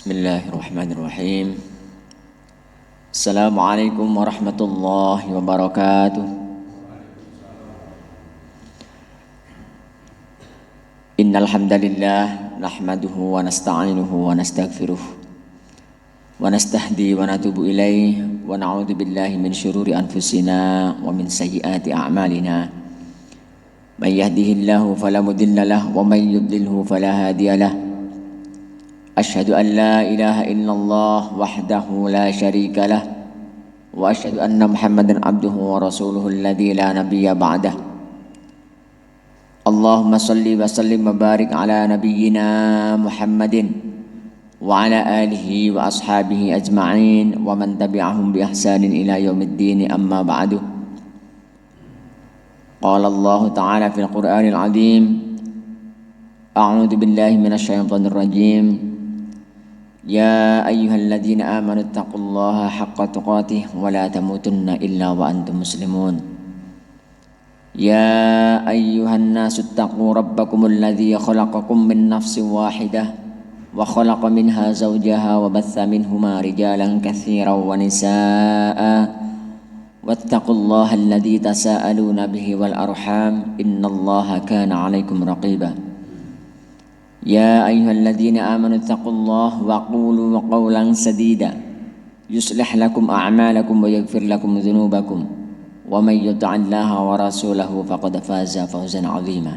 Bismillahirrahmanirrahim. Assalamualaikum warahmatullahi wabarakatuh. Innal hamdalillah nahmaduhu wa nasta'inuhu wa nastaghfiruh wa nastahdi wa natubu ilaihi wa na'udzu billahi min syururi anfusina wa min sayyiati a'malina. May yahdihillahu fala mudilla lahu wa may yudlilhu fala hadiya lahu. Asyhadu an la ilaha illallah wahdahu la syarika lah wa asyhadu anna Muhammadan abduhu wa rasuluhu alladzi la nabiyya ba'dah. Allahumma salli wa sallim wa barik ala nabiyyina Muhammadin wa ala alihi wa ashabihi ajma'in wa man tabi'ahum bi ihsanin ila yaumiddin, amma ba'du. Qala Allah ta'ala fil Qur'anil 'azim. A'udzu billahi minasy syaithanir rajim. Ya ayyuhalladzina amanu taqullaha haqqa tuqatih wa la tamutunna illa wa antum muslimun. Ya ayyuhan nasu taqu rabbakumul ladzi khalaqakum min nafsin wahidah wa khalaqa minha zawjaha wa batha minhuma rijalan katsiran wa nisaa'a wattaqullaha alladzi tasaaluna bihi wal arham innallaha kana 'alaikum raqiba. Ya ayyuhalladzina amanu taqullaha wa qulu qawlan sadida yuslih lakum a'malakum wa yaghfir lakum dzunubakum wa may yuti'illaha wa rasulahu faqad faza fawzan 'azima.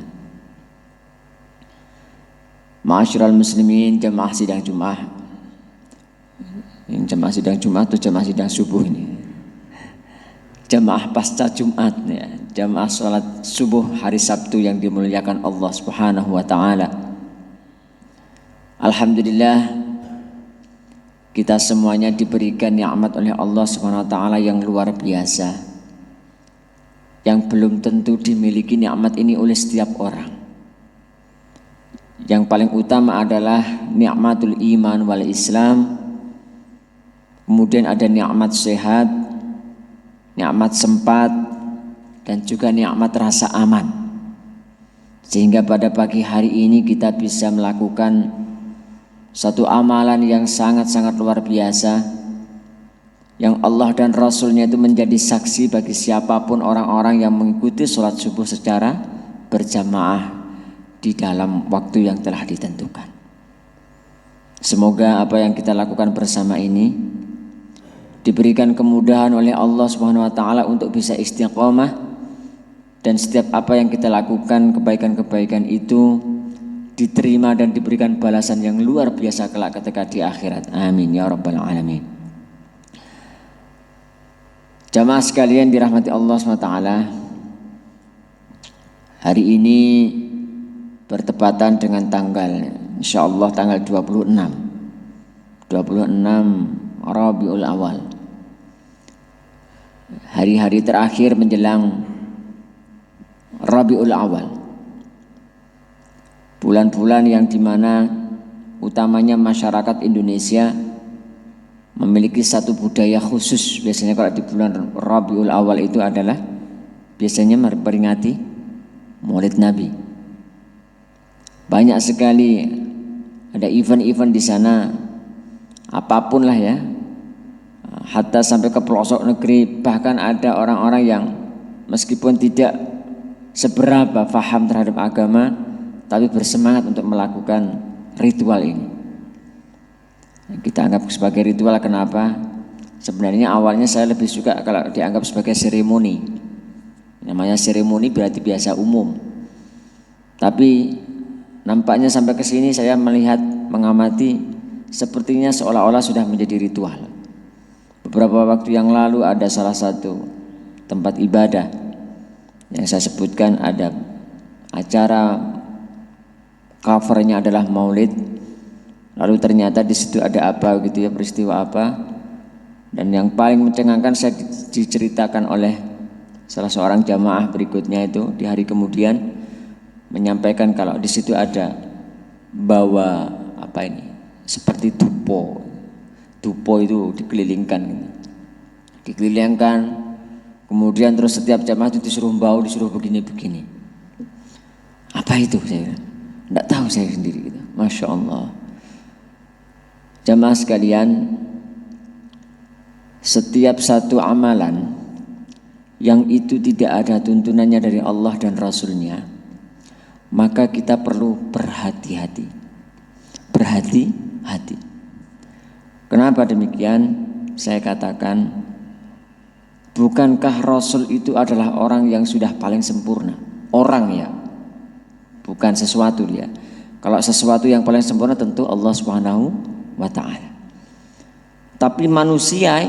Ma'asyiral muslimin, jamaah sidang Jumat. Ini jamaah sidang Jumat atau jamaah sidang subuh ini? Jamaah pasca Jumat ya, jamaah salat subuh hari Sabtu yang dimuliakan Allah Subhanahu wa taala. Alhamdulillah, kita semuanya diberikan nikmat oleh Allah Subhanahu wa taala yang luar biasa, yang belum tentu dimiliki nikmat ini oleh setiap orang. Yang paling utama adalah nikmatul iman wal Islam. Kemudian ada nikmat sehat, nikmat sempat, dan juga nikmat rasa aman. Sehingga pada pagi hari ini kita bisa melakukan satu amalan yang sangat-sangat luar biasa, yang Allah dan Rasulnya itu menjadi saksi bagi siapapun orang-orang yang mengikuti sholat subuh secara berjamaah di dalam waktu yang telah ditentukan. Semoga apa yang kita lakukan bersama ini diberikan kemudahan oleh Allah Subhanahu wa taala untuk bisa istiqomah, dan setiap apa yang kita lakukan, kebaikan-kebaikan itu diterima dan diberikan balasan yang luar biasa kelak ketika di akhirat. Amin ya rabbal alamin. Jamaah sekalian dirahmati Allah SWT, hari ini bertepatan dengan tanggal, insyaallah tanggal 26 Rabiul Awal, hari-hari terakhir menjelang Rabiul Awal, bulan-bulan yang dimana utamanya masyarakat Indonesia memiliki satu budaya khusus. Biasanya kalau di bulan Rabiul Awal itu adalah biasanya memperingati Maulid Nabi. Banyak sekali ada event-event di sana, apapun lah ya, hatta sampai ke pelosok negeri. Bahkan ada orang-orang yang meskipun tidak seberapa faham terhadap agama, tapi bersemangat untuk melakukan ritual ini. Kita anggap sebagai ritual, kenapa? Sebenarnya awalnya saya lebih suka kalau dianggap sebagai seremoni. Namanya seremoni berarti biasa umum. Tapi nampaknya sampai ke sini saya melihat, mengamati, sepertinya seolah-olah sudah menjadi ritual. Beberapa waktu yang lalu ada salah satu tempat ibadah yang saya sebutkan, ada acara covernya adalah Maulid, lalu ternyata di situ ada apa gitu ya, peristiwa apa, dan yang paling mencengangkan saya diceritakan oleh salah seorang jamaah berikutnya itu di hari kemudian menyampaikan kalau di situ ada bawa apa ini, seperti dupo itu dikelilingkan, kemudian terus setiap jamaah itu disuruh bau, disuruh begini. Apa itu saya? Tidak tahu saya sendiri gitu. Masya Allah. Jamaah sekalian, setiap satu amalan yang itu tidak ada tuntunannya dari Allah dan Rasulnya, maka kita perlu berhati-hati. Berhati-hati. Kenapa demikian? Saya katakan, bukankah Rasul itu adalah orang yang sudah paling sempurna? Orang ya, bukan sesuatu dia. Kalau sesuatu yang paling sempurna tentu Allah Subhanahu wa ta'ala. Tapi manusia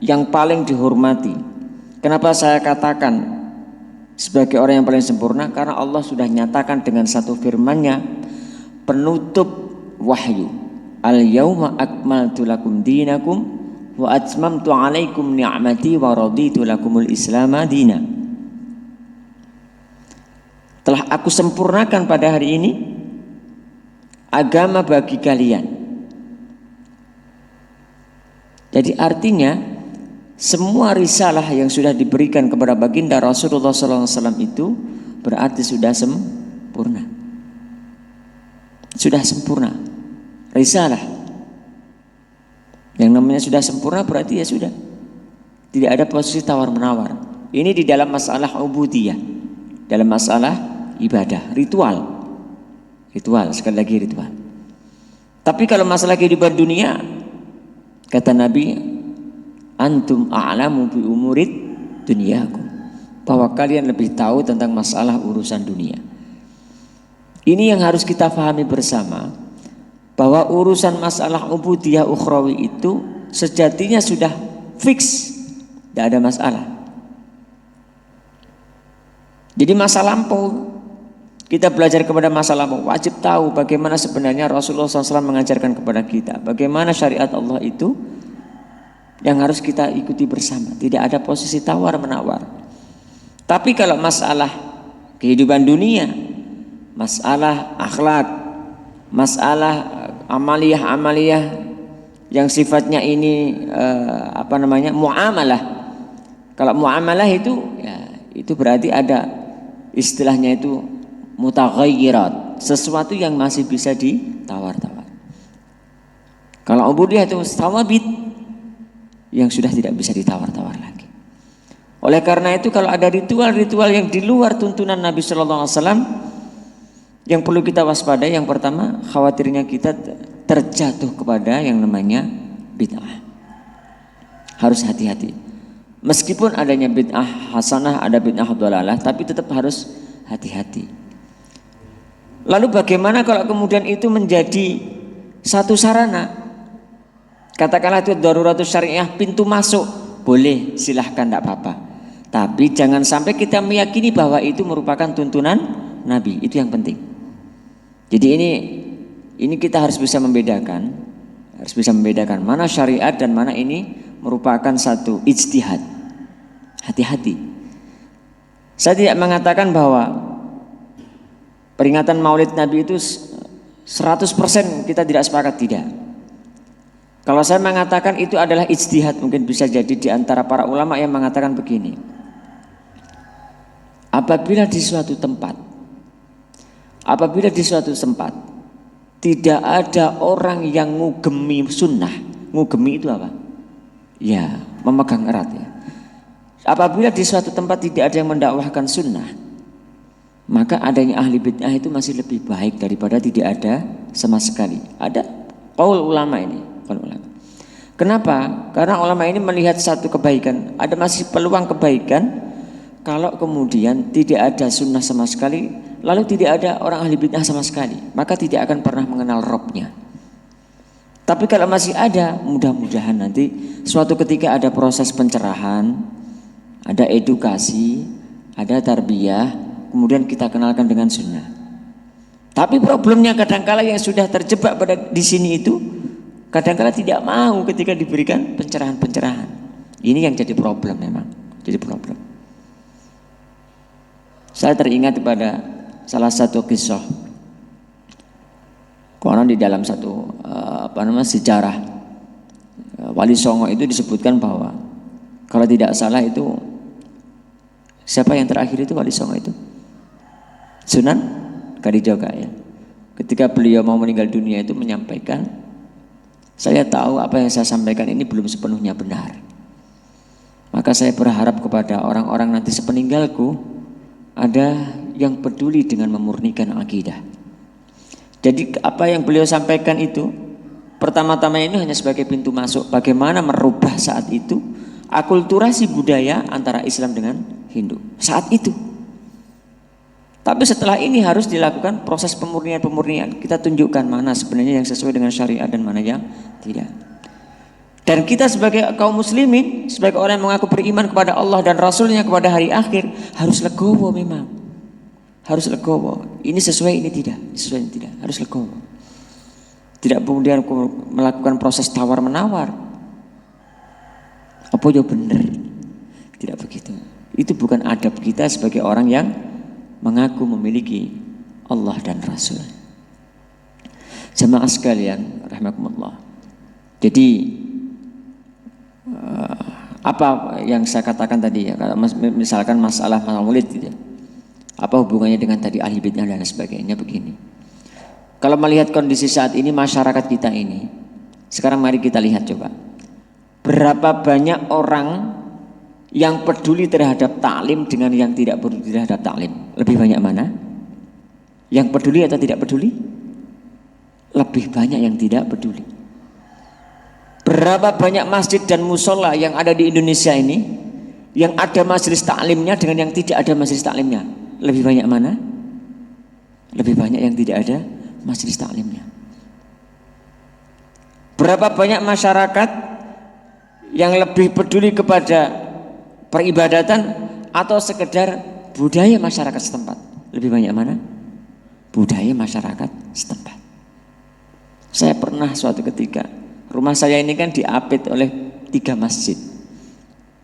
yang paling dihormati. Kenapa saya katakan sebagai orang yang paling sempurna? Karena Allah sudah nyatakan dengan satu firman-Nya penutup wahyu. Al-yauma akmaltu lakum dinakum wa atmamtu alaikum ni'mati wa raditu lakumul islama dina. Telah aku sempurnakan pada hari ini agama bagi kalian. Jadi artinya semua risalah yang sudah diberikan kepada baginda Rasulullah SAW itu berarti sudah sempurna. Sudah sempurna. Risalah yang namanya sudah sempurna berarti ya sudah. Tidak ada posisi tawar-menawar. Ini di dalam masalah ubudiyah, dalam masalah ibadah, ritual, sekali lagi ritual. Tapi kalau masalah kehidupan dunia, kata Nabi, antum a'lamu bi umurid dunyakum, bahwa kalian lebih tahu tentang masalah urusan dunia. Ini yang harus kita pahami bersama, bahwa urusan masalah ubudiyah ukhrawi itu sejatinya sudah fix, tidak ada masalah. Jadi masa lampau, kita belajar kepada masa lampau, wajib tahu bagaimana sebenarnya Rasulullah SAW mengajarkan kepada kita, bagaimana syariat Allah itu yang harus kita ikuti bersama. Tidak ada posisi tawar menawar. Tapi kalau masalah kehidupan dunia, masalah akhlak, masalah amaliyah yang sifatnya ini muamalah. Kalau muamalah itu ya, itu berarti ada istilahnya itu mutaghayyirat, sesuatu yang masih bisa ditawar-tawar. Kalau ubudiyah itu thawabit, yang sudah tidak bisa ditawar-tawar lagi. Oleh karena itu kalau ada ritual-ritual yang di luar tuntunan Nabi Sallallahu Alaihi Wasallam, yang perlu kita waspadai, yang pertama khawatirnya kita terjatuh kepada yang namanya bid'ah. Harus hati-hati. Meskipun adanya bid'ah hasanah, ada bid'ah dhalalah, tapi tetap harus hati-hati. Lalu bagaimana kalau kemudian itu menjadi satu sarana? Katakanlah itu daruratus syariah, pintu masuk, boleh, silahkan, tidak apa-apa. Tapi jangan sampai kita meyakini bahwa itu merupakan tuntunan Nabi, itu yang penting. Jadi ini kita harus bisa membedakan, mana syariat dan mana ini merupakan satu ijtihad. Hati-hati. Saya tidak mengatakan bahwa peringatan Maulid Nabi itu 100% kita tidak sepakat, tidak. Kalau saya mengatakan itu adalah ijtihad, mungkin bisa jadi di antara para ulama yang mengatakan begini. Apabila di suatu tempat tidak ada orang yang ngugemi sunnah. Ngugemi itu apa? Ya, memegang erat ya. Apabila di suatu tempat tidak ada yang mendakwahkan sunnah, maka adanya ahli bid'ah itu masih lebih baik daripada tidak ada sama sekali. Ada qaul ulama ini. Kenapa? Karena ulama ini melihat satu kebaikan, ada masih peluang kebaikan kalau kemudian tidak ada sunnah sama sekali, lalu tidak ada orang ahli bid'ah sama sekali, maka tidak akan pernah mengenal Robnya. Tapi kalau masih ada, mudah-mudahan nanti suatu ketika ada proses pencerahan, ada edukasi, ada tarbiyah, kemudian kita kenalkan dengan sunnah. Tapi problemnya kadangkala yang sudah terjebak di sini itu kadangkala tidak mau ketika diberikan pencerahan-pencerahan. Ini yang jadi problem memang, jadi problem. Saya teringat pada salah satu kisah. Konon di dalam satu sejarah Wali Songo itu disebutkan bahwa kalau tidak salah itu siapa yang terakhir itu Wali Songo itu? Sunan Kalijogo ya. Ketika beliau mau meninggal dunia itu menyampaikan Saya tahu apa yang saya sampaikan ini belum sepenuhnya benar. Maka saya berharap kepada orang-orang nanti sepeninggalku ada yang peduli dengan memurnikan akidah. Jadi apa yang beliau sampaikan itu pertama-tama ini hanya sebagai pintu masuk bagaimana merubah saat itu akulturasi budaya antara Islam dengan Hindu saat itu. Tapi setelah ini harus dilakukan proses pemurnian. Kita tunjukkan mana sebenarnya yang sesuai dengan syariat dan mana yang tidak. Dan kita sebagai kaum muslimin, sebagai orang yang mengaku beriman kepada Allah dan Rasulnya kepada hari akhir, harus legowo memang. Harus legowo. Ini sesuai, ini tidak. Sesuai, ini tidak. Harus legowo. Tidak kemudian melakukan proses tawar-menawar. Apa ya benar? Tidak begitu. Itu bukan adab kita sebagai orang yang mengaku memiliki Allah dan Rasul. Jamaah sekalian, rahimakumullah. Jadi apa yang saya katakan tadi ya, misalkan masalah maulid gitu ya. Apa hubungannya dengan tadi ahli bid'ah dan sebagainya begini. Kalau melihat kondisi saat ini masyarakat kita ini, sekarang mari kita lihat coba. Berapa banyak orang yang peduli terhadap taklim dengan yang tidak peduli terhadap taklim? Lebih banyak mana? Yang peduli atau tidak peduli? Lebih banyak yang tidak peduli. Berapa banyak masjid dan musola yang ada di Indonesia ini yang ada majelis taklimnya dengan yang tidak ada majelis taklimnya? Lebih banyak mana? Lebih banyak yang tidak ada majelis taklimnya. Berapa banyak masyarakat yang lebih peduli kepada peribadatan atau sekedar budaya masyarakat setempat? Lebih banyak mana? Budaya masyarakat setempat. Saya pernah suatu ketika, rumah saya ini kan diapit oleh 3 masjid.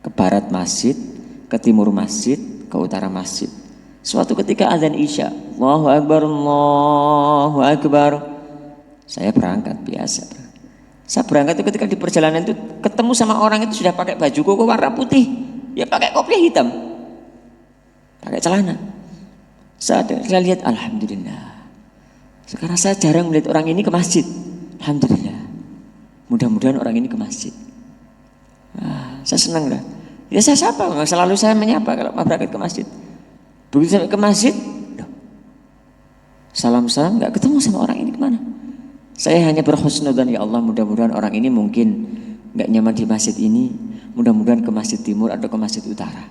Ke barat masjid, ke timur masjid, ke utara masjid. Suatu ketika azan Isya, Allahu Akbar, Allahu Akbar. Saya berangkat biasa. Saya berangkat itu ketika di perjalanan itu ketemu sama orang itu sudah pakai baju koko warna putih. Ya pakai kopiah hitam, pakai celana. Saya lihat, alhamdulillah. Sekarang saya jarang melihat orang ini ke masjid. Alhamdulillah. Mudah-mudahan orang ini ke masjid. Saya senang dah. Ya saya sapa, selalu saya menyapa kalau mau berangkat ke masjid. Begitu sampai ke masjid, salam-salam, nggak ketemu sama orang ini kemana? Saya hanya berhusnudzan, ya Allah, mudah-mudahan orang ini mungkin nggak nyaman di masjid ini. Mudah-mudahan ke masjid timur atau ke masjid utara,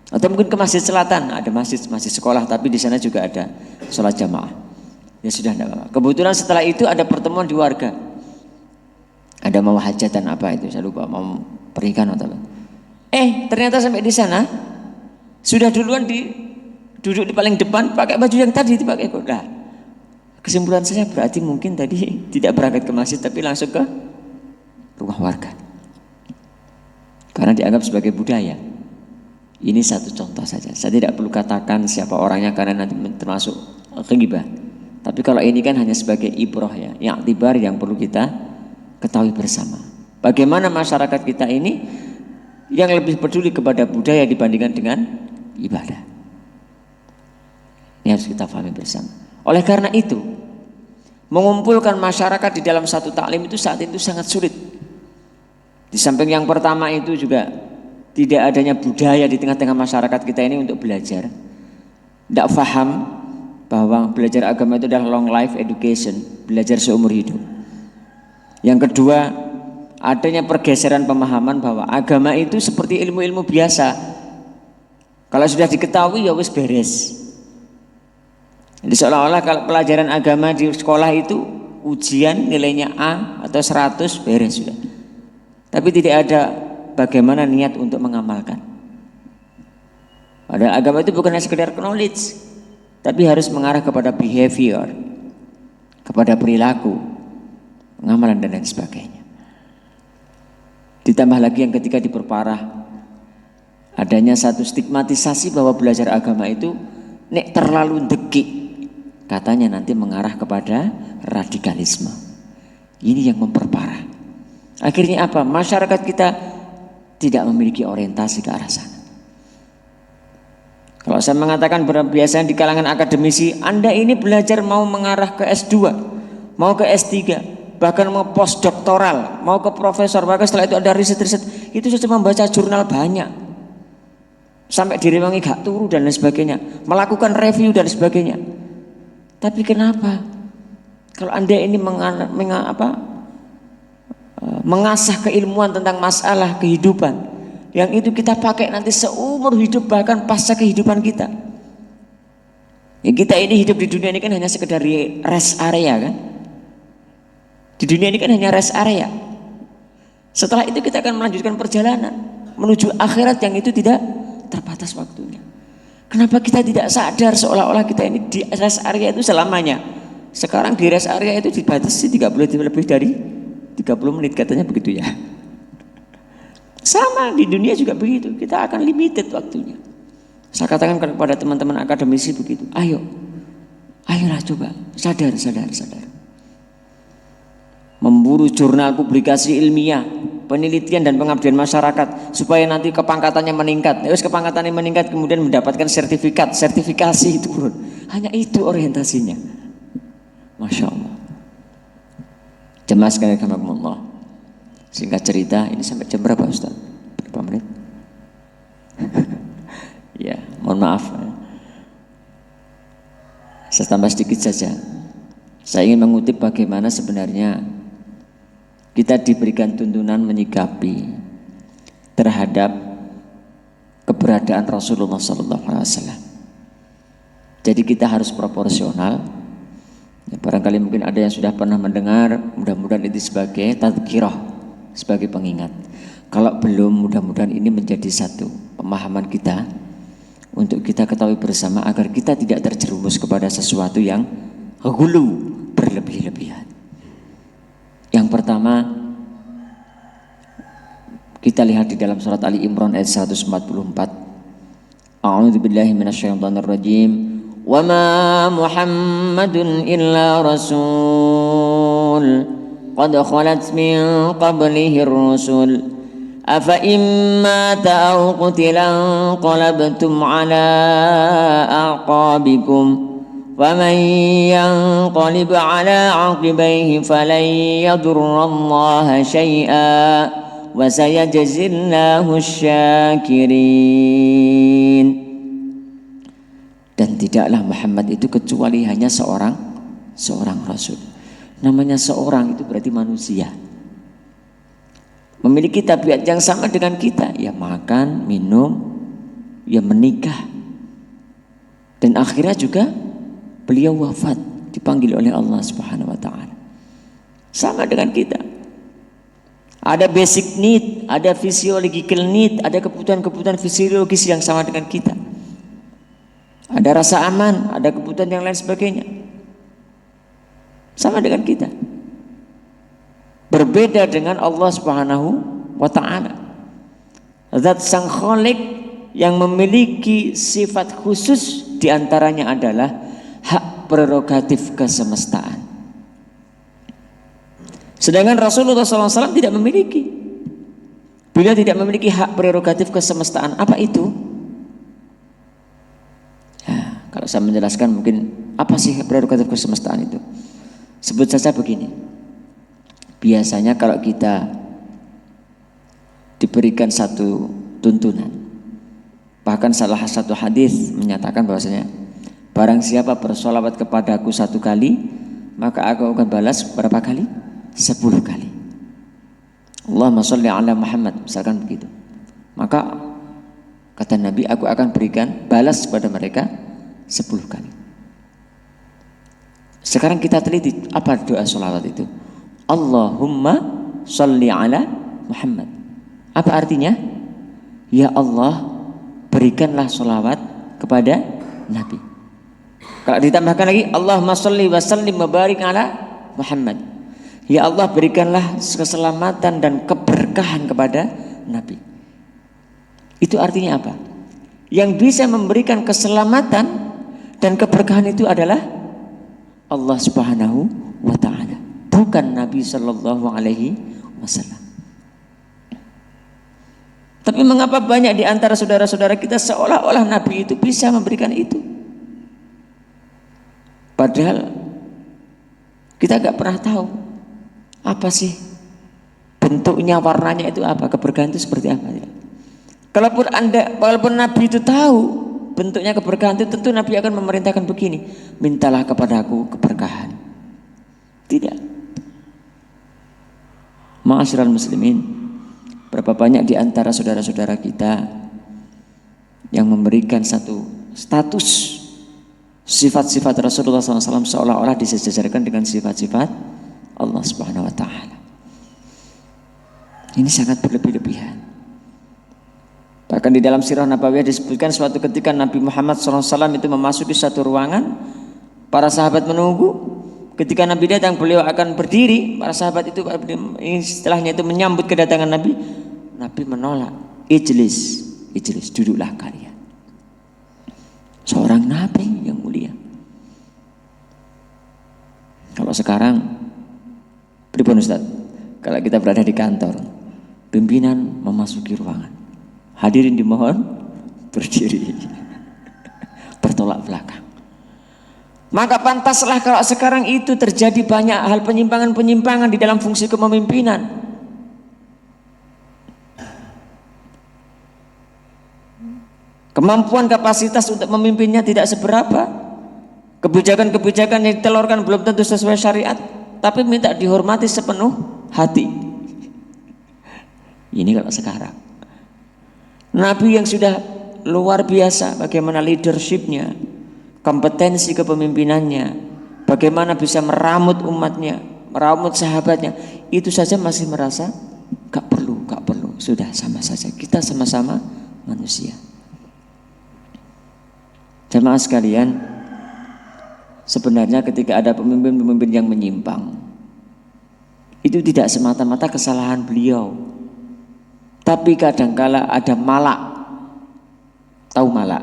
atau mungkin ke masjid selatan. Ada masjid sekolah, tapi di sana juga ada sholat jamaah. Ya sudah, tidak apa-apa. Kebetulan setelah itu ada pertemuan di warga. Ada mau hajatan apa itu, saya lupa, mau pernikahan atau apa. Ternyata sampai di sana sudah duluan duduk di paling depan pakai baju yang tadi dipakai. Nah, kesimpulan saya berarti mungkin tadi tidak berangkat ke masjid tapi langsung ke rumah warga. Karena dianggap sebagai budaya. Ini satu contoh saja. Saya tidak perlu katakan siapa orangnya karena nanti termasuk ghibah. Tapi kalau ini kan hanya sebagai ibrah ya, yang iktibar yang perlu kita ketahui bersama. Bagaimana masyarakat kita ini yang lebih peduli kepada budaya dibandingkan dengan ibadah. Ini harus kita pahami bersama. Oleh karena itu, mengumpulkan masyarakat di dalam satu taklim itu saat itu sangat sulit. Di samping yang pertama itu juga tidak adanya budaya di tengah-tengah masyarakat kita ini untuk belajar. Tidak paham bahwa belajar agama itu adalah long life education, belajar seumur hidup. Yang kedua, adanya pergeseran pemahaman bahwa agama itu seperti ilmu-ilmu biasa. Kalau sudah diketahui ya wis beres. Jadi seolah-olah kalau pelajaran agama di sekolah itu ujian nilainya A atau 100 beres sudah. Tapi tidak ada bagaimana niat untuk mengamalkan. Padahal agama itu bukan hanya sekedar knowledge, tapi harus mengarah kepada behavior, kepada perilaku, pengamalan dan lain sebagainya. Ditambah lagi yang ketika diperparah, adanya satu stigmatisasi bahwa belajar agama itu nek terlalu dekik, katanya nanti mengarah kepada radikalisme. Ini yang memperparah. Akhirnya apa? Masyarakat kita tidak memiliki orientasi ke arah sana. Kalau saya mengatakan biasanya di kalangan akademisi, Anda ini belajar mau mengarah ke S2, mau ke S3, bahkan mau postdoktoral, mau ke profesor, bahkan setelah itu ada riset-riset, itu saja membaca jurnal banyak, sampai direwangi gak turu dan lain sebagainya, melakukan review dan sebagainya. Tapi kenapa kalau Anda ini mengasah keilmuan tentang masalah kehidupan yang itu kita pakai nanti seumur hidup, bahkan pasca kehidupan kita. Ya, kita ini hidup di dunia ini kan hanya sekedar rest area kan. Di dunia ini kan hanya rest area. Setelah itu kita akan melanjutkan perjalanan menuju akhirat yang itu tidak terbatas waktunya. Kenapa kita tidak sadar seolah-olah kita ini di rest area itu selamanya? Sekarang di rest area itu dibatasi 30 lebih dari 30 menit katanya begitu ya. Sama di dunia juga begitu, kita akan limited waktunya. Saya katakan kepada teman-teman akademisi begitu, ayolah coba sadar. Memburu jurnal publikasi ilmiah, penelitian dan pengabdian masyarakat supaya nanti kepangkatannya meningkat. Terus kepangkatannya meningkat kemudian mendapatkan sertifikasi itu turun. Hanya itu orientasinya. Masya Allah. Jemaah sekalian rahimakumullah. Singkat cerita, ini sampai jam berapa Ustaz? Berapa menit? Ya, mohon maaf. Saya tambah sedikit saja. Saya ingin mengutip bagaimana sebenarnya kita diberikan tuntunan menyikapi terhadap keberadaan Rasulullah SAW. Jadi kita harus proporsional. Ya, barangkali mungkin ada yang sudah pernah mendengar, mudah-mudahan itu sebagai tadhkirah, sebagai pengingat. Kalau belum, mudah-mudahan ini menjadi satu pemahaman kita untuk kita ketahui bersama agar kita tidak terjerumus kepada sesuatu yang ghulu, berlebih-lebihan. Yang pertama, kita lihat di dalam surat Ali Imran ayat 144. A'udzu billahi minasyaitonir rajim. Wa ma Muhammadun illa rasul qad khalat min qablihi ar-rusul afa imma ta'aw qutilan qalabtum ala aqabikum وَمَنْ يَنْقَلِبْ عَلَى عَقِبَيْهِ فَلَنْ يَضُرَّ اللَّهَ شَيْئًا وَسَيَجْزِي اللَّهُ الشَّاكِرِينَ. Dan tidaklah Muhammad itu kecuali hanya seorang rasul. Namanya seorang itu berarti manusia, memiliki tabiat yang sama dengan kita, ya makan, minum, ya menikah, dan akhirnya juga beliau wafat, dipanggil oleh Allah Subhanahu wa taala. Sama dengan kita. Ada basic need, ada physiological need, ada kebutuhan-kebutuhan fisiologis yang sama dengan kita. Ada rasa aman, ada kebutuhan yang lain sebagainya. Sama dengan kita. Berbeda dengan Allah Subhanahu wa taala. Zat Sang Khalik yang memiliki sifat khusus diantaranya adalah hak prerogatif kesemestaan. Sedangkan Rasulullah SAW tidak memiliki. Beliau tidak memiliki hak prerogatif kesemestaan. Apa itu? Ya, kalau saya menjelaskan mungkin apa sih prerogatif kesemestaan itu? Sebut saja begini. Biasanya kalau kita diberikan satu tuntunan, bahkan salah satu hadis menyatakan bahwasanya barang siapa bersolawat kepadaku 1 kali, maka aku akan balas berapa kali? 10 kali. Allahumma sholli ala Muhammad, misalkan begitu. Maka kata Nabi, aku akan berikan balas kepada mereka 10 kali. Sekarang kita teliti apa doa solawat itu. Allahumma sholli ala Muhammad. Apa artinya? Ya Allah, berikanlah solawat kepada Nabi. Kalau ditambahkan lagi, Allahumma sholli wa sallim wa barik ala Muhammad. Ya Allah, berikanlah keselamatan dan keberkahan kepada Nabi. Itu artinya apa? Yang bisa memberikan keselamatan dan keberkahan itu adalah Allah Subhanahu wa ta'ala, bukan Nabi Sallallahu Alaihi Wasallam. Tapi mengapa banyak di antara saudara-saudara kita seolah-olah Nabi itu bisa memberikan itu? Padahal kita gak pernah tahu Apa sih bentuknya, warnanya itu apa, keberkahan itu seperti apa ya? Walaupun Nabi itu tahu bentuknya keberkahan itu, tentu Nabi akan memerintahkan begini, mintalah kepadaku keberkahan. Tidak. Ma'asyiral muslimin, berapa banyak di antara saudara-saudara kita yang memberikan satu status sifat-sifat Rasulullah SAW seolah-olah disejajarkan dengan sifat-sifat Allah Subhanahu wa Ta'ala. Ini sangat berlebih-lebihan. Bahkan di dalam sirah Nabawiyah disebutkan suatu ketika Nabi Muhammad SAW itu memasuki satu ruangan, para sahabat menunggu. Ketika Nabi datang, beliau akan berdiri. Para sahabat itu setelahnya itu menyambut kedatangan Nabi. Nabi menolak. Ijlis, duduklah kalian. Seorang Nabi yang mulia. Kalau sekarang, pripun Ustaz? Kalau kita berada di kantor, pimpinan memasuki ruangan, hadirin dimohon berdiri, bertolak belakang. Maka pantaslah kalau sekarang itu terjadi banyak hal penyimpangan-penyimpangan di dalam fungsi kepemimpinan. Kemampuan kapasitas untuk memimpinnya tidak seberapa. Kebijakan-kebijakan yang ditelurkan belum tentu sesuai syariat, tapi minta dihormati sepenuh hati. Ini kalau sekarang. Nabi yang sudah luar biasa bagaimana leadershipnya, kompetensi kepemimpinannya, bagaimana bisa meramut umatnya, meramut sahabatnya, itu saja masih merasa gak perlu, sudah sama saja, kita sama-sama manusia. Jemaah sekalian, sebenarnya ketika ada pemimpin-pemimpin yang menyimpang, itu tidak semata-mata kesalahan beliau, tapi kadangkala ada malak. Tahu malak?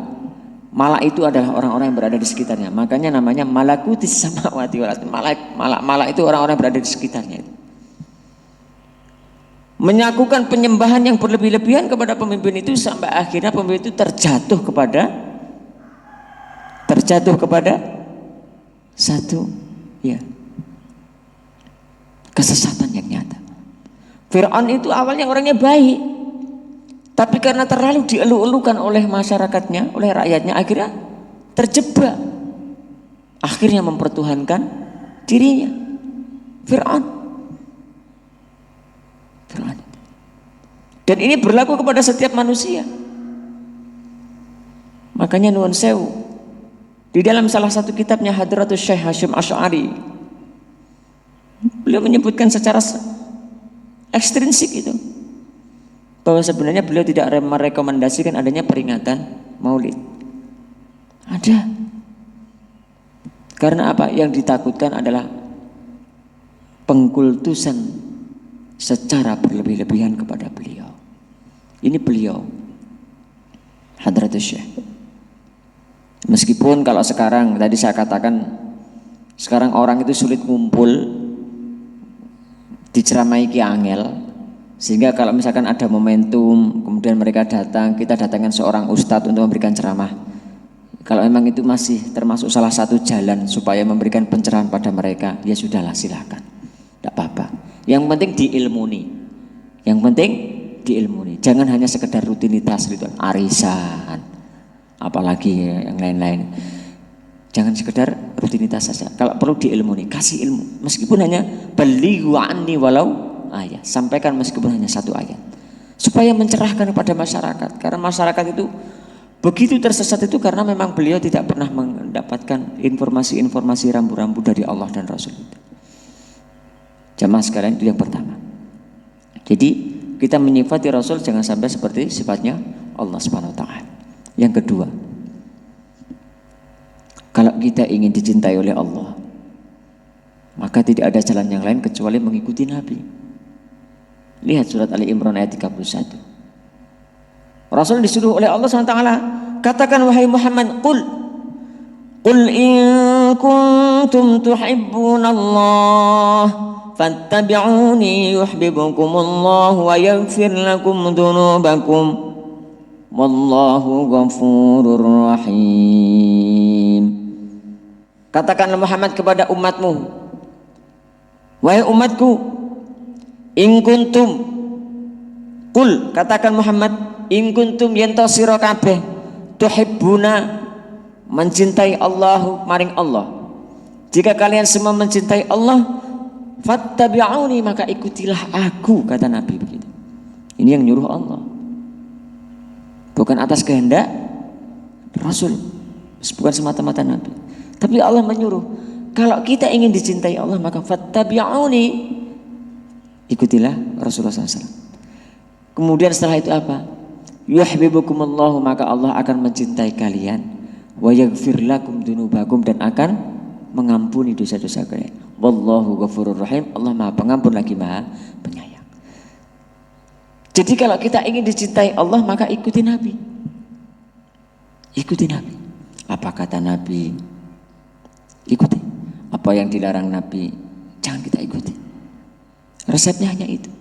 Malak itu adalah orang-orang yang berada di sekitarnya. Makanya namanya malakutis samawati wal ardi. Malak itu orang-orang yang berada di sekitarnya itu. Menyakukan penyembahan yang berlebih-lebihan kepada pemimpin itu sampai akhirnya pemimpin itu terjatuh kepada satu kesesatan yang nyata. Fir'aun itu awalnya orangnya baik, tapi karena terlalu dielu-elukan oleh masyarakatnya, oleh rakyatnya, akhirnya terjebak. Akhirnya mempertuhankan dirinya. Fir'aun. Dan ini berlaku kepada setiap manusia. Makanya nuwun sewu, di dalam salah satu kitabnya Hadratus Syekh Hasyim Asy'ari, beliau menyebutkan secara ekstrinsik itu bahwa sebenarnya beliau tidak merekomendasikan adanya peringatan Maulid. Ada. Karena apa? Yang ditakutkan adalah pengkultusan secara berlebih-lebihan kepada beliau. Ini beliau Hadratus Syekh. Meskipun kalau sekarang, tadi saya katakan, sekarang orang itu sulit ngumpul, diceramai ki angel, sehingga kalau misalkan ada momentum kemudian mereka datang, kita datangkan seorang ustadz untuk memberikan ceramah. Kalau memang itu masih termasuk salah satu jalan supaya memberikan pencerahan pada mereka, ya sudahlah, silakan, tidak apa-apa. Yang penting diilmuni, jangan hanya sekedar rutinitas ritual, arisan, apalagi yang lain-lain. Jangan sekedar rutinitas saja. Kalau perlu diilmuni, kasih ilmu. Meskipun hanya balighu anni walau ayat, sampaikan meskipun hanya satu ayat, supaya mencerahkan kepada masyarakat. Karena masyarakat itu begitu tersesat itu karena memang beliau tidak pernah mendapatkan informasi-informasi rambu-rambu dari Allah dan Rasul. Jamaah sekalian, itu yang pertama. Jadi kita menyifati Rasul jangan sampai seperti sifatnya Allah Subhanahu wa taala. Yang kedua, kalau kita ingin dicintai oleh Allah, maka tidak ada jalan yang lain kecuali mengikuti Nabi. Lihat surat Ali Imran ayat 31. Rasul disuruh oleh Allah SWT, katakan wahai Muhammad, Qul in kuntum tuhibbunallah fattabi'uni yuhibbukumullah wa yaghfir lakum dhunubakum wallahu ghafurur rahim. Katakanlah Muhammad kepada umatmu, wahai umatku, In kuntum, kul katakan Muhammad, in kuntum yento sira kabeh tuhibbuna mencintai Allah maring Allah. Jika kalian semua mencintai Allah, fattabi'uni maka ikutilah aku, kata Nabi begitu. Ini yang nyuruh Allah. Bukan atas kehendak Rasul, bukan semata-mata Nabi. Tapi Allah menyuruh, kalau kita ingin dicintai Allah maka fattabi'uni, ikutilah Rasulullah SAW. Kemudian setelah itu apa? Yuhibbukumullahu maka Allah akan mencintai kalian, wa yaghfir lakum dzunubakum dan akan mengampuni dosa-dosa kalian. Wallahu ghafurur rahim. Allah Maha Pengampun lagi Maha Penyayang. Jadi kalau kita ingin dicintai Allah maka ikuti Nabi. Ikuti Nabi. Apa kata Nabi? Ikuti. Apa yang dilarang Nabi? Jangan kita ikuti. Resepnya hanya itu.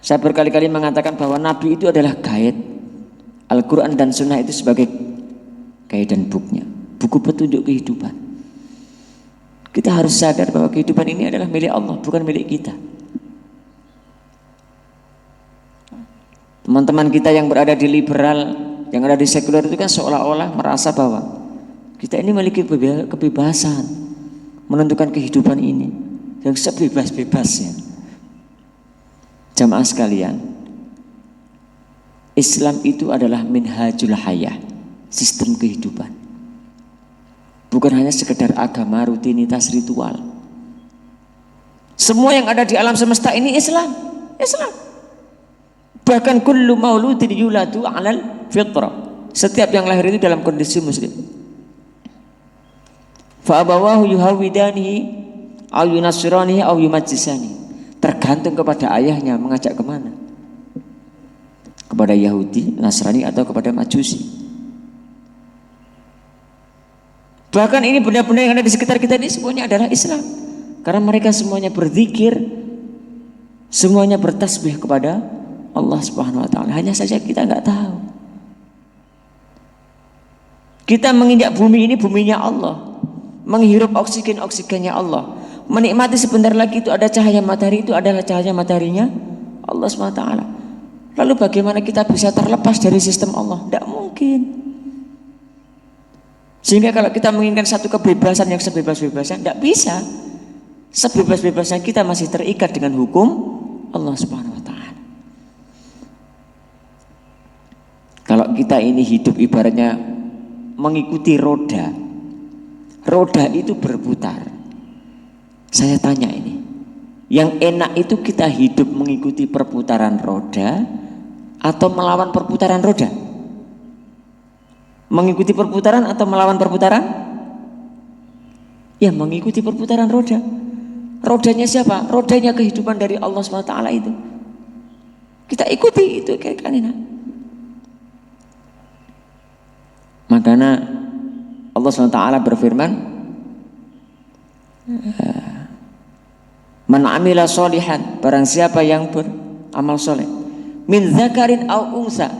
Saya berkali-kali mengatakan bahwa Nabi itu adalah guide. Al-Quran dan Sunnah itu sebagai guide dan booknya, buku petunjuk kehidupan. Kita harus sadar bahwa kehidupan ini adalah milik Allah, bukan milik kita. Teman-teman kita yang berada di liberal, yang ada di sekuler itu kan seolah-olah merasa bahwa kita ini memiliki kebebasan menentukan kehidupan ini yang sebebas-bebasnya. Jamaah sekalian, Islam itu adalah minhajul hayah, sistem kehidupan. Bukan hanya sekedar agama, rutinitas, ritual. Semua yang ada di alam semesta ini Islam. Islam. Bahkan kullu mauludin yuladu 'alal fitrah. Setiap yang lahir itu dalam kondisi muslim. Fa abawahu yuhawidanihi aw yunassiranihi aw yumajjisani. Tergantung kepada ayahnya mengajak kemana. Kepada Yahudi, Nasrani atau kepada Majusi. Bahkan ini benda-benda yang ada di sekitar kita ini semuanya adalah Islam. Karena mereka semuanya berzikir, semuanya bertasbih kepada Allah Subhanahu wa taala. Hanya saja kita enggak tahu. Kita menginjak bumi ini buminya Allah. Menghirup oksigen-oksigennya Allah. Menikmati sebentar lagi itu ada cahaya matahari, itu adalah cahaya mataharinya Allah SWT. Lalu bagaimana kita bisa terlepas dari sistem Allah? Tidak mungkin. Sehingga kalau kita menginginkan satu kebebasan yang sebebas-bebasnya, tidak bisa. Sebebas-bebasnya kita masih terikat dengan hukum Allah SWT. Kalau kita ini hidup ibaratnya mengikuti roda, roda itu berputar. Saya tanya ini, yang enak itu kita hidup mengikuti perputaran roda atau melawan perputaran roda? Mengikuti perputaran atau melawan perputaran? Ya, mengikuti perputaran roda. Rodanya siapa? Rodanya kehidupan dari Allah SWT itu. Kita ikuti itu kayak kan enak. Makanya Allah SWT berfirman, man amila sholihan, barang siapa yang beramal soleh, min zakarin au unsa,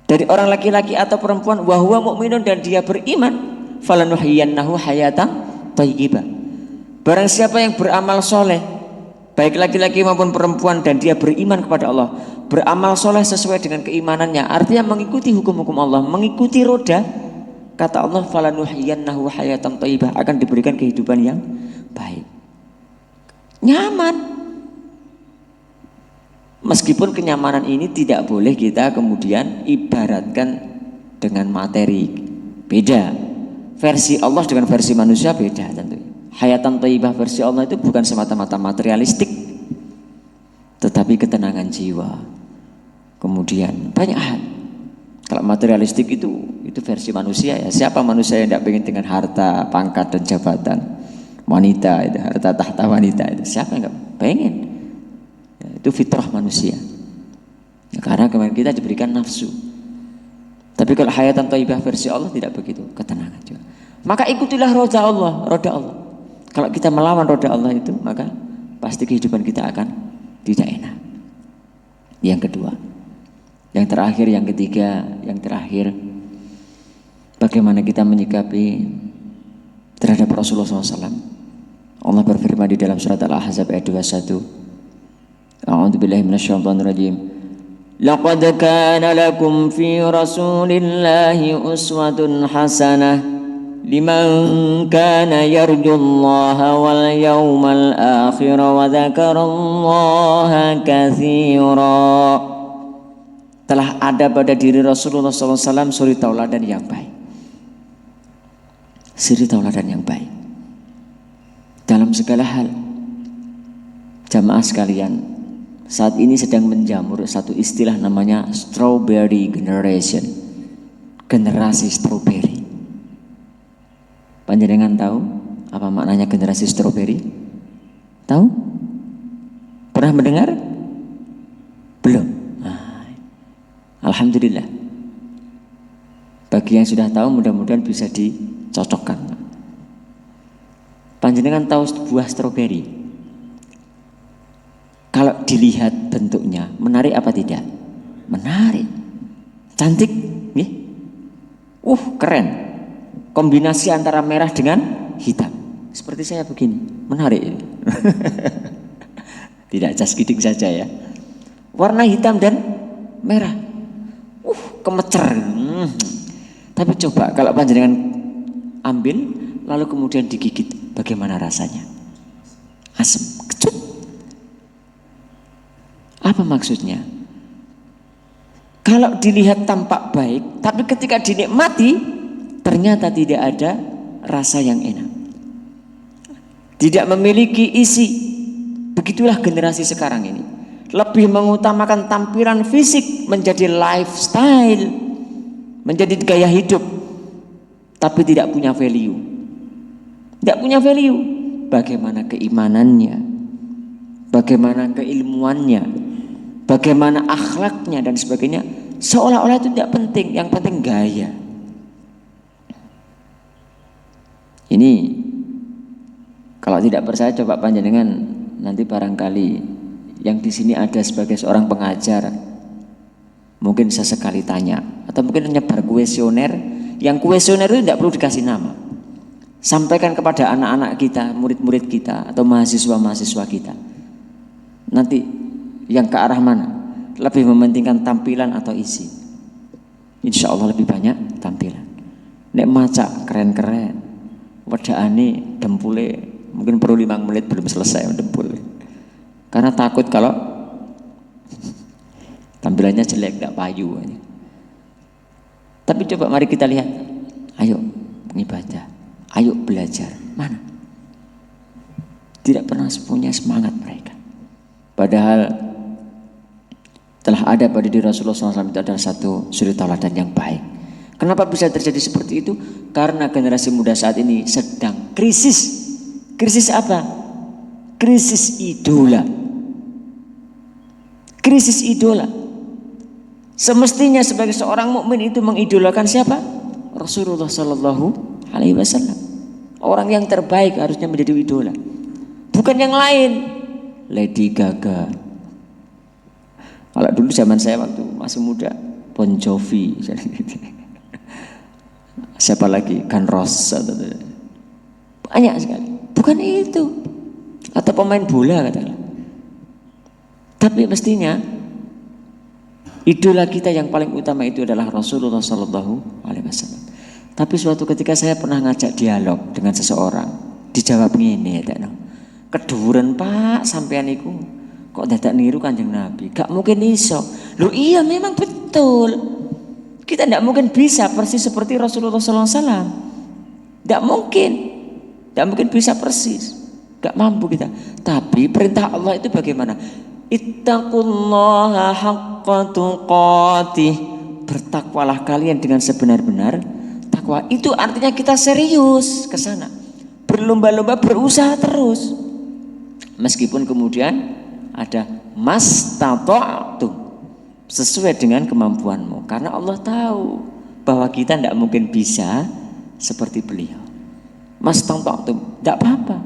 dari orang laki-laki atau perempuan, wa huwa mu'minun, dan dia beriman, falanuhyiyannahu hayatan thayyibah. Barang siapa yang beramal soleh, baik laki-laki maupun perempuan, dan dia beriman kepada Allah, beramal soleh sesuai dengan keimanannya, artinya mengikuti hukum-hukum Allah, mengikuti roda, kata Allah, falanuhyiyannahu hayatan thayyibah, akan diberikan kehidupan yang baik, nyaman. Meskipun kenyamanan ini tidak boleh kita kemudian ibaratkan dengan materi. Beda. Versi Allah dengan versi manusia beda tentunya. Hayatan thayyibah versi Allah itu bukan semata-mata materialistik, tetapi ketenangan jiwa. Kemudian banyak hal. Kalau materialistik itu versi manusia ya. Siapa manusia yang tidak pengen dengan harta, pangkat dan jabatan? Wanita itu, harta tahta wanita itu, siapa yang nggak pengen? Ya, itu fitrah manusia. Ya, karena kemarin kita diberikan nafsu. Tapi kalau hayatan thayyibah versi Allah tidak begitu, ketenangan juga. Maka ikutilah roda Allah, roda Allah. Kalau kita melawan roda Allah itu, maka pasti kehidupan kita akan tidak enak. Yang kedua, yang terakhir, yang ketiga, yang terakhir, bagaimana kita menyikapi terhadap Rasulullah SAW. Allah berfirman di dalam surat Al-Ahzab ayat 21. A'udzubillahi minasyaitonir rajim. Laqad kana lakum fi Rasulillahi uswatun hasanah liman kana yarjullaha wal yawmal akhir wa dzakarallaha katsira. Telah ada pada diri Rasulullah SAW suri tauladan yang baik. Suri tauladan yang baik dalam segala hal. Jamaah sekalian, saat ini sedang menjamur satu istilah namanya strawberry generation, generasi strawberry. Panjenengan tahu apa maknanya generasi strawberry? Tahu? Pernah mendengar? Belum? Alhamdulillah. Bagi yang sudah tahu mudah-mudahan bisa dicocokkan. Panjenengan tahu buah stroberi? Kalau dilihat bentuknya menarik apa tidak? Menarik. Cantik, nih. Keren. Kombinasi antara merah dengan hitam. Seperti saya begini, menarik. Tidak cas giting saja ya. Warna hitam dan merah. Kemecer. Tapi coba kalau panjenengan ambil lalu kemudian digigit, bagaimana rasanya? Asam, kecut. Apa maksudnya? Kalau dilihat tampak baik, tapi ketika dinikmati ternyata tidak ada rasa yang enak. Tidak memiliki isi. Begitulah generasi sekarang ini. Lebih mengutamakan tampilan fisik menjadi lifestyle, menjadi gaya hidup, tapi tidak punya value. Tidak punya value. Bagaimana keimanannya, bagaimana keilmuannya, bagaimana akhlaknya dan sebagainya, seolah-olah itu tidak penting. Yang penting gaya. Ini kalau tidak percaya coba panjenengan nanti barangkali yang di sini ada sebagai seorang pengajar, mungkin sesekali tanya, atau mungkin nyebar kuesioner. Yang kuesioner itu tidak perlu dikasih nama. Sampaikan kepada anak-anak kita, murid-murid kita, atau mahasiswa-mahasiswa kita. Nanti yang ke arah mana? Lebih mementingkan tampilan atau isi? Insya Allah lebih banyak tampilan. Nek maca keren-keren, wedakane dempule, mungkin perlu 5 menit belum selesai dempule. Karena takut kalau tampilannya jelek, gak payu. Tapi coba mari kita lihat. Ayo ibadah, ayo belajar. Mana? Tidak pernah punya semangat mereka. Padahal telah ada pada diri Rasulullah SAW itu adalah satu suri tauladan yang baik. Kenapa bisa terjadi seperti itu? Karena generasi muda saat ini sedang krisis. Krisis apa? Krisis idola. Krisis idola. Semestinya sebagai seorang mukmin itu mengidolakan siapa? Rasulullah Sallallahu Alaihi Wasallam. Orang yang terbaik harusnya menjadi idola, bukan yang lain. Lady Gaga. Kalau dulu zaman saya waktu masih muda, Bon Jovi. Siapa lagi? Guns Roses. Banyak sekali. Bukan itu. Atau pemain bola katakanlah. Tapi mestinya idola kita yang paling utama itu adalah Rasulullah Sallallahu Alaihi Wasallam. Tapi suatu ketika saya pernah ngajak dialog dengan seseorang, dijawab gini, keduren Pak sampean iku kok dadak niru Kanjeng Nabi? Gak mungkin iso. Loh iya memang betul. Kita tidak mungkin bisa persis seperti Rasulullah Sallallahu Alaihi Wasallam. Tidak mungkin. Tidak mungkin bisa persis. Gak mampu kita. Tapi perintah Allah itu bagaimana? Ittaqullaha haqqa tuqatih. Bertakwalah kalian dengan sebenar-benar takwa. Itu artinya kita serius ke sana. Berlomba-lomba, berusaha terus. Meskipun kemudian ada mastata'tum, sesuai dengan kemampuanmu. Karena Allah tahu bahwa kita tidak mungkin bisa seperti beliau. Mastata'tum, tidak apa-apa.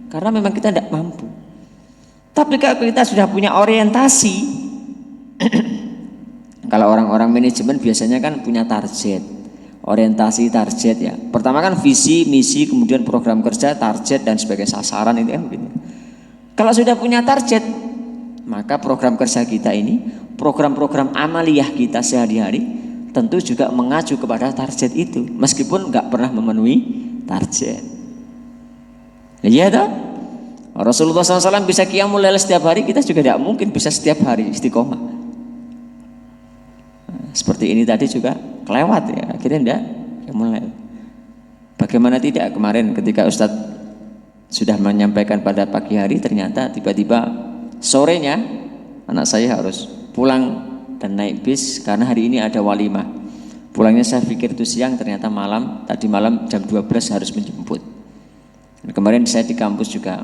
Karena memang kita tidak mampu. Tapi kalau kita sudah punya orientasi, kalau orang-orang manajemen biasanya kan punya target. orientasi, target ya. Pertama kan visi, misi, kemudian program kerja, target dan sebagai sasaran itu kan begitu. Kalau sudah punya target, maka program kerja kita ini, program-program amaliyah kita sehari-hari tentu juga mengacu kepada target itu, meskipun nggak pernah memenuhi target. Iya toh? Rasulullah SAW bisa qiyamul lail setiap hari, kita juga tidak mungkin bisa setiap hari istiqomah. Seperti ini tadi juga kelewat ya, akhirnya enggak qiyamul lail. Bagaimana tidak kemarin ketika Ustadz sudah menyampaikan pada pagi hari, ternyata tiba-tiba sorenya anak saya harus pulang dan naik bis karena hari ini ada walimah. Pulangnya saya pikir itu siang, ternyata malam. Tadi malam jam 12 harus menjemput. Dan kemarin saya di kampus juga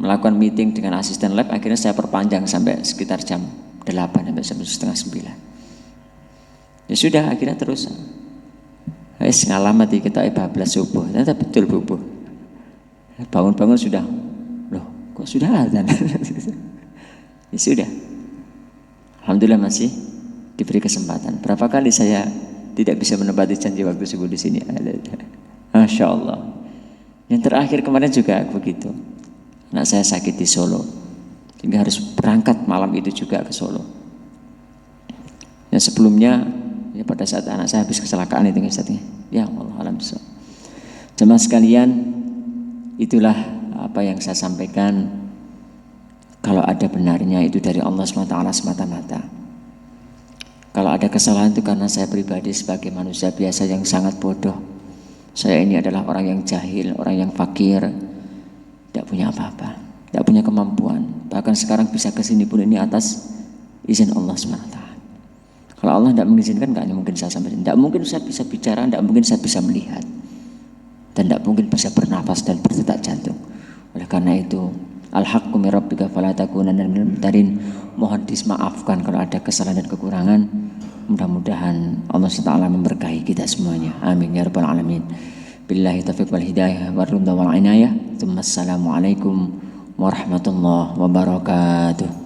melakukan meeting dengan asisten lab, akhirnya saya perpanjang sampai sekitar jam 8 sampai jam setengah 9. Ya sudah, akhirnya terus ngalamati kita bablas subuh. Ternyata betul bubuh. Bangun-bangun sudah, loh kok sudah azan? Ya sudah. Alhamdulillah masih diberi kesempatan. Berapa kali saya tidak bisa menepati janji waktu subuh di sini. Masya Allah. Yang terakhir kemarin juga begitu. Anak saya sakit di Solo, sehingga harus berangkat malam itu juga ke Solo. Yang sebelumnya, ya pada saat anak saya habis kecelakaan itu, ya Allah alam so. Jemaah sekalian, itulah apa yang saya sampaikan. Kalau ada benarnya itu dari Allah SWT semata-mata. Kalau ada kesalahan itu karena saya pribadi sebagai manusia biasa yang sangat bodoh. Saya ini adalah orang yang jahil, orang yang fakir, tidak punya apa-apa, tidak punya kemampuan. Bahkan sekarang bisa kesini pun ini atas izin Allah SWT. Kalau Allah tidak mengizinkan, nggak mungkin saya sampai sini. Tidak mungkin saya bisa bicara, tidak mungkin saya bisa melihat, dan tidak mungkin bisa bernafas dan berdetak jantung. Oleh karena itu, al-haqqu min rabbika fala takunanna minal mumtarin. Mohon dimaafkan kalau ada kesalahan dan kekurangan. Mudah-mudahan Allah SWT memberkahi kita semuanya. Amin ya rabbal alamin. Billahi taufiq wal hidayah wal ridha wal inayah. Assalamualaikum warahmatullahi wabarakatuh.